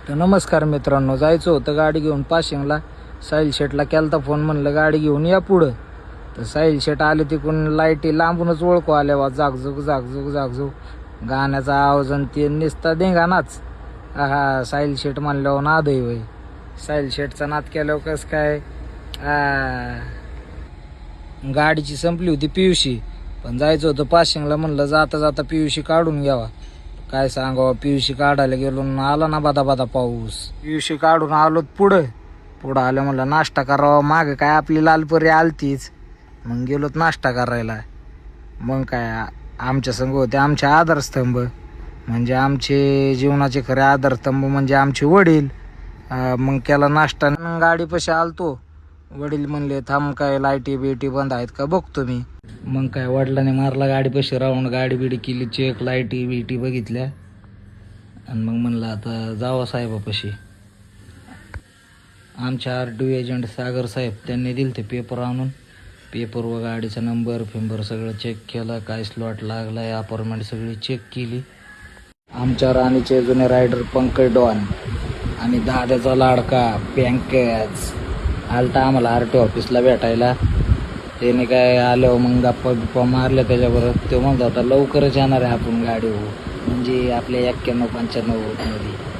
तर नमस्कार मित्रांनो, जायचं होतं गाडी घेऊन पाशिंगला. साहिल शेटला केलता फोन, म्हणलं गाडी घेऊन या पुढं. तर साहिल शेट आले तिकडून, लाईटी लांबूनच ओळखू आल्या वा, जागजूग जागजूग जागजूग गाण्याचा आवाज आणि ते निसता धिंगाणाच. हा साहिल शेट म्हणल्यावर नादही होय. साहिल शेटचा नाद केल्यावर कसं काय. गाडीची संपली होती पियुशी, पण जायचं होतं पाशिंगला. म्हणलं जाता जाता पियुशी काढून घ्यावा. काय सांगावं, पियुशी काढायला गेलो, आला ना बादा बादा पाऊस. पियुशी काढून आलो पुढं आलं, म्हणलं नाश्ता करावा. मागे काय आपली लालपरी आलतीच, मग गेलोत नाश्ता करायला. मग काय आमच्या संग होते आमचे आधारस्तंभ, म्हणजे आमचे जीवनाचे खरे आधारस्तंभ म्हणजे आमचे वडील. मग केला नाश्ता, गाडीपाशी आलतो. वडील म्हणले थांब, काय लाईटी बिटी बंद आहेत का बघतो मी. मग काय वडिलांनी मारला गाडीपाशी राऊंड, गाडी बिडी केली चेक, लाईटी बिटी बघितल्या, आणि मग म्हणलं आता जावा साहेबापाशी. आमच्या RTO एजंट सागर साहेब, त्यांनी दिले ते पेपर आणून. पेपर व गाडीचा नंबर फिंबर सगळं चेक केलं, काय स्लॉट लागलाय, अपॉइंटमेंट सगळी चेक केली. आमच्या राणीचे जुने रायडर पंकज डॉन आणि दादाचा लाडका पंकज आलता आम्हाला RTO ऑफिसला भेटायला. त्याने काय आलं, मग गप्पा बिप्पा मारल्या त्याच्याबरोबर. तो म्हणत होता लवकरच येणार आहे आपण गाडी, म्हणजे आपल्या 91-95 मध्ये.